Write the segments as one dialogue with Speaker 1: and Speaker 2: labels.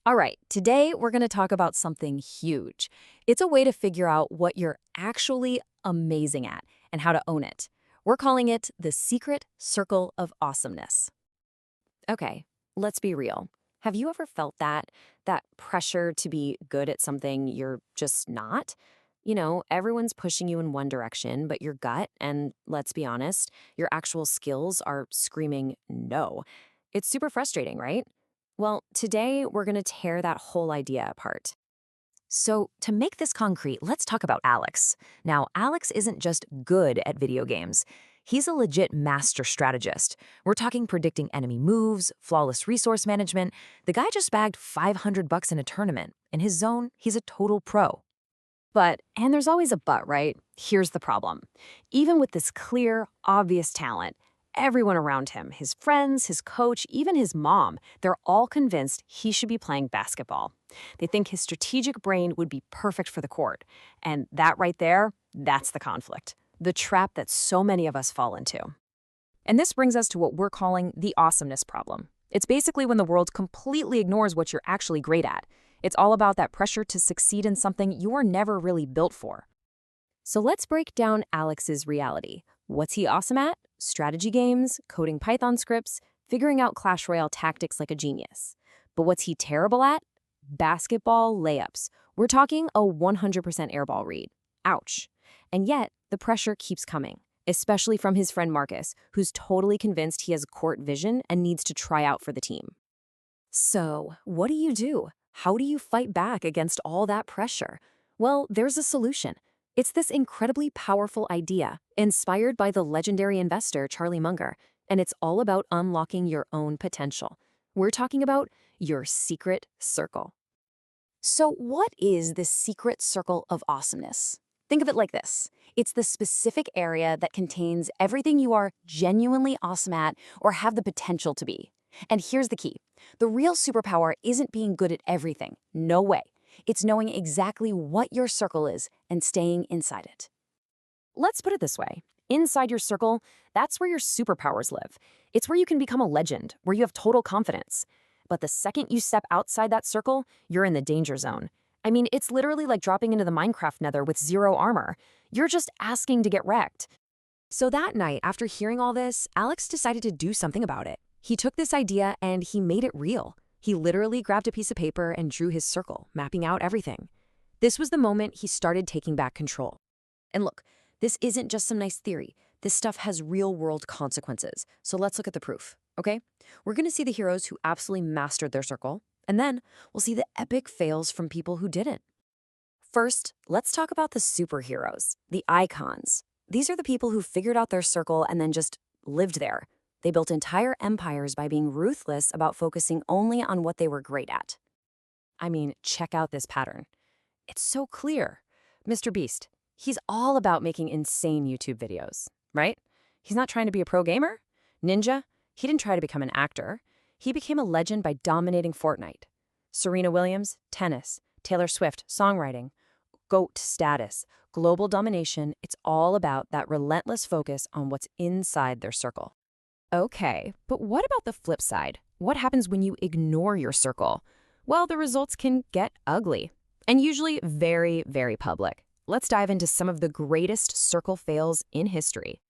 Speaker 1: All right, today we're going to talk about something huge. It's a way to figure out what you're actually amazing at and how to own it. We're calling it the secret circle of awesomeness. Okay, let's be real. Have you ever felt that pressure to be good at something you're just not? Everyone's pushing you in one direction, but your gut, and let's be honest, your actual skills are screaming no. It's super frustrating, right? Well, today we're going to tear that whole idea apart. So, to make this concrete, let's talk about Alex. Now, Alex isn't just good at video games. He's a legit master strategist. We're talking predicting enemy moves, flawless resource management. The guy just bagged 500 bucks in a tournament. In his zone, he's a total pro. And there's always a but, right? Here's the problem. Even with this clear, obvious talent, everyone around him, his friends, his coach, even his mom, they're all convinced he should be playing basketball. They think his strategic brain would be perfect for the court. And that right there, that's the conflict. The trap that so many of us fall into. And this brings us to what we're calling the awesomeness problem. It's basically when the world completely ignores what you're actually great at. It's all about that pressure to succeed in something you're never really built for. So let's break down Alex's reality. What's he awesome at? Strategy games, coding Python scripts, figuring out Clash Royale tactics like a genius. But what's he terrible at? Basketball layups. We're talking a 100% airball read. Ouch. And yet, the pressure keeps coming, especially from his friend Marcus, who's totally convinced he has court vision and needs to try out for the team. So, what do? How do you fight back against all that pressure? Well, there's a solution. It's this incredibly powerful idea, inspired by the legendary investor Charlie Munger, and it's all about unlocking your own potential. We're talking about your secret circle. So what is the secret circle of awesomeness? Think of it like this. It's the specific area that contains everything you are genuinely awesome at or have the potential to be. And here's the key. The real superpower isn't being good at everything. No way. It's knowing exactly what your circle is and staying inside it. Let's put it this way. Inside your circle, that's where your superpowers live. It's where you can become a legend, where you have total confidence. But the second you step outside that circle, you're in the danger zone. I mean, it's literally like dropping into the Minecraft nether with zero armor. You're just asking to get wrecked. So that night, after hearing all this, Alex decided to do something about it. He took this idea and he made it real. He literally grabbed a piece of paper and drew his circle, mapping out everything. This was the moment he started taking back control. And look, this isn't just some nice theory. This stuff has real-world consequences. So let's look at the proof, okay? We're going to see the heroes who absolutely mastered their circle, and then we'll see the epic fails from people who didn't. First, let's talk about the superheroes, the icons. These are the people who figured out their circle and then just lived there. They built entire empires by being ruthless about focusing only on what they were great at. I mean, check out this pattern. It's so clear. Mr. Beast, he's all about making insane YouTube videos, right? He's not trying to be a pro gamer. Ninja, he didn't try to become an actor. He became a legend by dominating Fortnite. Serena Williams, tennis. Taylor Swift, songwriting. GOAT status, global domination. It's all about that relentless focus on what's inside their circle. Okay, but what about the flip side? What happens when you ignore your circle? Well, the results can get ugly, and usually very, very public. Let's dive into some of the greatest circle fails in history.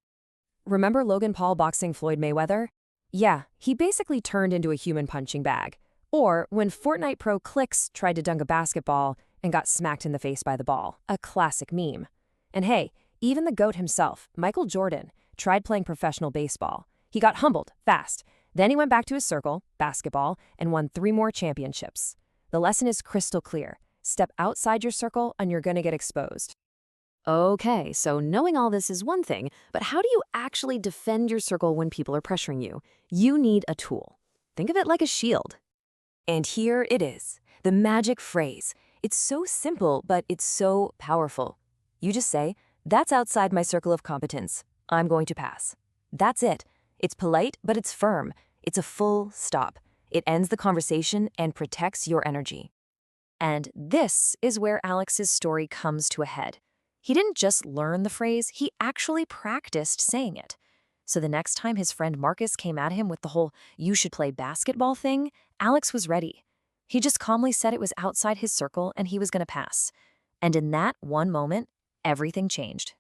Speaker 1: Remember Logan Paul boxing Floyd Mayweather? Yeah, he basically turned into a human punching bag. Or when Fortnite pro Clix tried to dunk a basketball and got smacked in the face by the ball, a classic meme. And hey, even the GOAT himself, Michael Jordan, tried playing professional baseball. He got humbled fast. Then he went back to his circle, basketball, and won 3 more championships. The lesson is crystal clear. Step outside your circle and you're going to get exposed. Okay, so knowing all this is one thing, but how do you actually defend your circle when people are pressuring you? You need a tool. Think of it like a shield. And here it is, the magic phrase. It's so simple, but it's so powerful. You just say, "That's outside my circle of competence. I'm going to pass." That's it. It's polite, but it's firm. It's a full stop. It ends the conversation and protects your energy. And this is where Alex's story comes to a head. He didn't just learn the phrase, he actually practiced saying it. So the next time his friend Marcus came at him with the whole "you should play basketball" thing, Alex was ready. He just calmly said it was outside his circle and he was going to pass. And in that one moment, everything changed.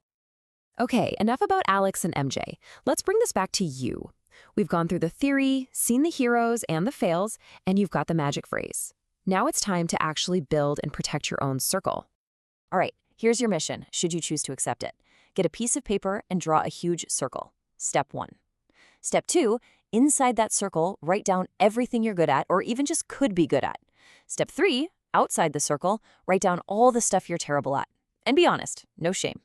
Speaker 1: Okay, enough about Alex and MJ. Let's bring this back to you. We've gone through the theory, seen the heroes and the fails, and you've got the magic phrase. Now it's time to actually build and protect your own circle. All right, here's your mission, should you choose to accept it. Get a piece of paper and draw a huge circle. Step 1. Step 2, inside that circle, write down everything you're good at or even just could be good at. Step 3, outside the circle, write down all the stuff you're terrible at. And be honest, no shame.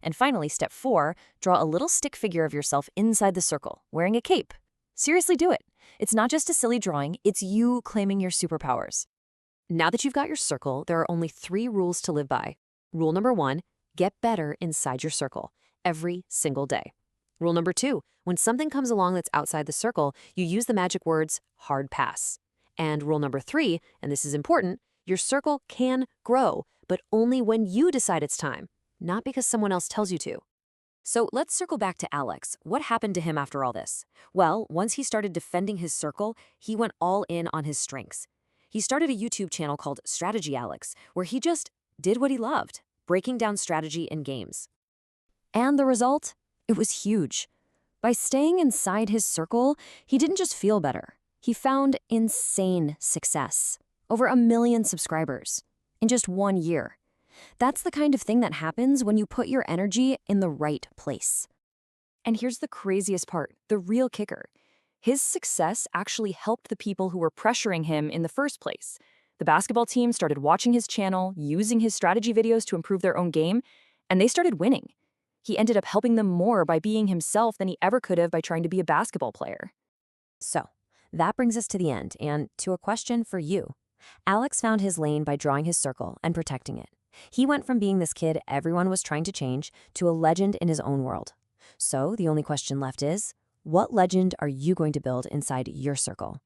Speaker 1: And finally, step 4, draw a little stick figure of yourself inside the circle, wearing a cape. Seriously, do it. It's not just a silly drawing, it's you claiming your superpowers. Now that you've got your circle, there are only 3 rules to live by. Rule number 1, get better inside your circle, every single day. Rule number 2, when something comes along that's outside the circle, you use the magic words, hard pass. And rule number 3, and this is important, your circle can grow, but only when you decide it's time, not because someone else tells you to. So let's circle back to Alex. What happened to him after all this? Well, once he started defending his circle, he went all in on his strengths. He started a YouTube channel called Strategy Alex, where he just did what he loved, breaking down strategy in games. And the result? It was huge. By staying inside his circle, he didn't just feel better. He found insane success. Over 1 million subscribers in just 1 year. That's the kind of thing that happens when you put your energy in the right place. And here's the craziest part, the real kicker. His success actually helped the people who were pressuring him in the first place. The basketball team started watching his channel, using his strategy videos to improve their own game, and they started winning. He ended up helping them more by being himself than he ever could have by trying to be a basketball player. So, that brings us to the end and to a question for you. Alex found his lane by drawing his circle and protecting it. He went from being this kid everyone was trying to change to a legend in his own world. So the only question left is, what legend are you going to build inside your circle?